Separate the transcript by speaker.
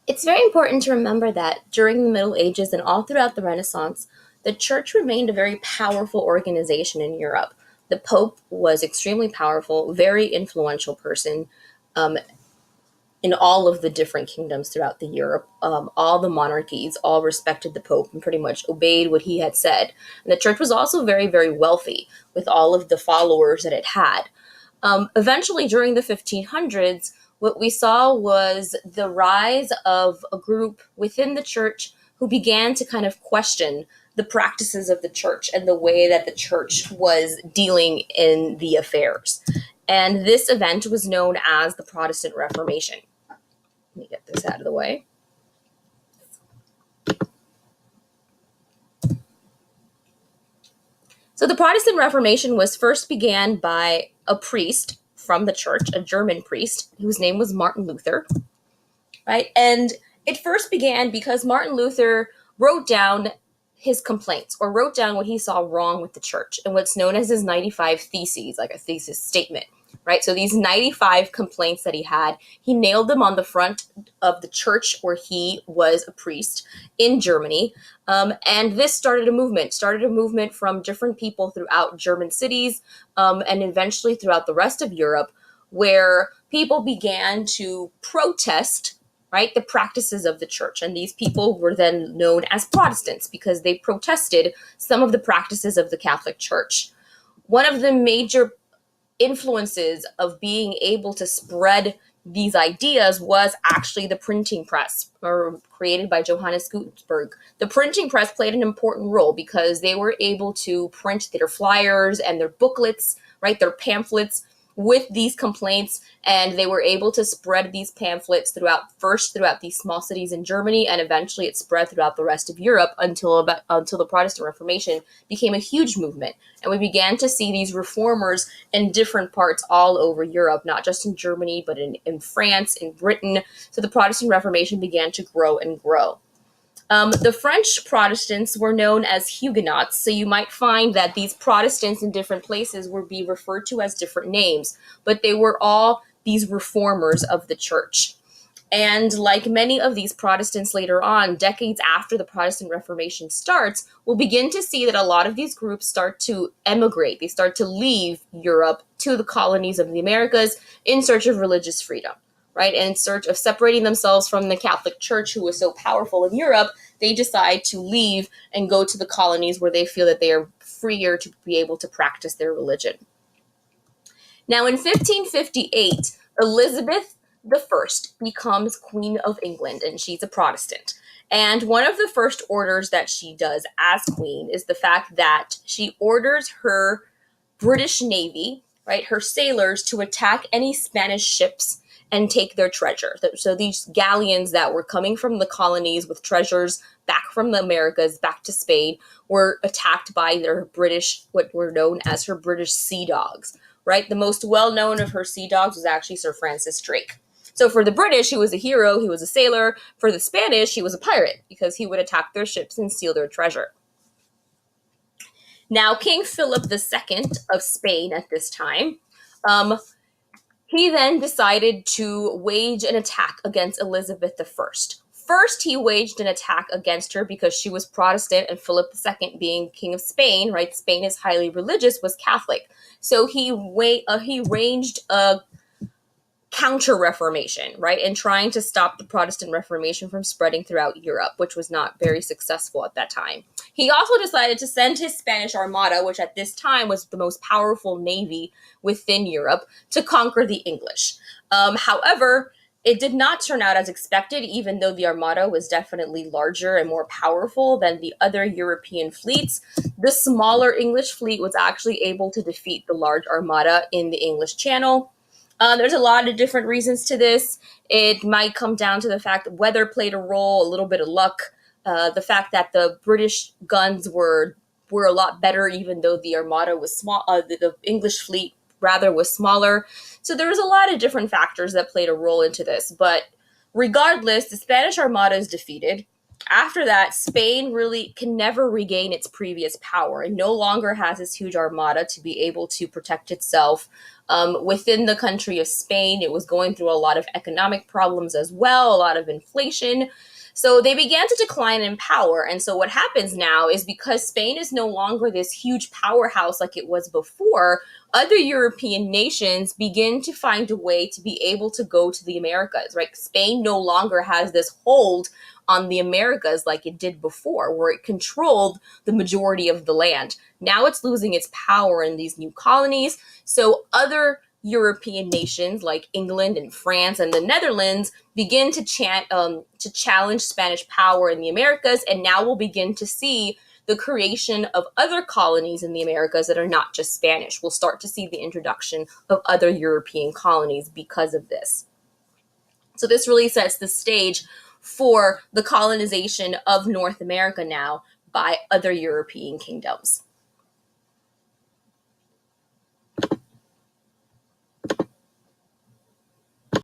Speaker 1: It's very important to remember that during the Middle Ages and all throughout the Renaissance, the church remained a very powerful organization in Europe. The Pope was extremely powerful, very influential person um, in all of the different kingdoms throughout the Europe. All the monarchies all respected the Pope and pretty much obeyed what he had said. And the church was also very, very wealthy with all of the followers that it had. Eventually, during the 1500s, what we saw was the rise of a group within the church who began to kind of question the practices of the church and the way that the church was dealing in the affairs. And this event was known as the Protestant Reformation. Let me get this out of the way. So the Protestant Reformation was first began by a priest from the church, a German priest, whose name was Martin Luther, right? And it first began because Martin Luther wrote down his complaints or wrote down what he saw wrong with the church and what's known as his 95 Theses, like a thesis statement, right? So these 95 complaints that he had, he nailed them on the front of the church where he was a priest in Germany. And this started a movement from different people throughout German cities and eventually throughout the rest of Europe, where people began to protest, right, the practices of the church. And these people were then known as Protestants because they protested some of the practices of the Catholic Church. One of the major influences of being able to spread these ideas was actually the printing press, created by Johannes Gutenberg. The printing press played an important role because they were able to print their flyers and their booklets, right, their pamphlets with these complaints, and they were able to spread these pamphlets throughout these small cities in Germany, and eventually it spread throughout the rest of Europe until the Protestant Reformation became a huge movement. And we began to see these reformers in different parts all over Europe, not just in Germany, but in France, in Britain. So the Protestant Reformation began to grow and grow. The French Protestants were known as Huguenots, so you might find that these Protestants in different places would be referred to as different names, but they were all these reformers of the church. And like many of these Protestants later on, decades after the Protestant Reformation starts, we'll begin to see that a lot of these groups start to emigrate. They start to leave Europe to the colonies of the Americas in search of religious freedom, right? And in search of separating themselves from the Catholic Church, who was so powerful in Europe, they decide to leave and go to the colonies where they feel that they are freer to be able to practice their religion. Now, in 1558, Elizabeth I becomes Queen of England, and she's a Protestant. And one of the first orders that she does as queen is the fact that she orders her British Navy, right, her sailors, to attack any Spanish ships and take their treasure. So these galleons that were coming from the colonies with treasures back from the Americas, back to Spain, were attacked by their British, what were known as her British sea dogs, right? The most well-known of her sea dogs was actually Sir Francis Drake. So for the British, he was a hero, he was a sailor. For the Spanish, he was a pirate because he would attack their ships and steal their treasure. Now, King Philip II of Spain at this time, he then decided to wage an attack against Elizabeth I. First, he waged an attack against her because she was Protestant, and Philip II, being king of Spain, right? Spain is highly religious, was Catholic. So he ranged a counter-reformation, right, and trying to stop the Protestant Reformation from spreading throughout Europe, which was not very successful at that time. He also decided to send his Spanish Armada, which at this time was the most powerful navy within Europe, to conquer the English. However, it did not turn out as expected, even though the Armada was definitely larger and more powerful than the other European fleets. The smaller English fleet was actually able to defeat the large Armada in the English Channel. There's a lot of different reasons to this. It might come down to the fact that weather played a role, a little bit of luck, the fact that the British guns were a lot better, even though the Armada was small, the English fleet rather was smaller. So there was a lot of different factors that played a role into this. But regardless, the Spanish Armada is defeated. After that, Spain really can never regain its previous power and no longer has this huge armada to be able to protect itself. Within the country of Spain, it was going through a lot of economic problems as well, a lot of inflation. So they began to decline in power. And so what happens now is because Spain is no longer this huge powerhouse like it was before, other European nations begin to find a way to be able to go to the Americas, right? Spain no longer has this hold on the Americas like it did before, where it controlled the majority of the land. Now it's losing its power in these new colonies. So other European nations like England and France and the Netherlands begin to challenge Spanish power in the Americas, and now we'll begin to see the creation of other colonies in the Americas that are not just Spanish. We'll start to see the introduction of other European colonies because of this. So this really sets the stage for the colonization of North America now by other European kingdoms.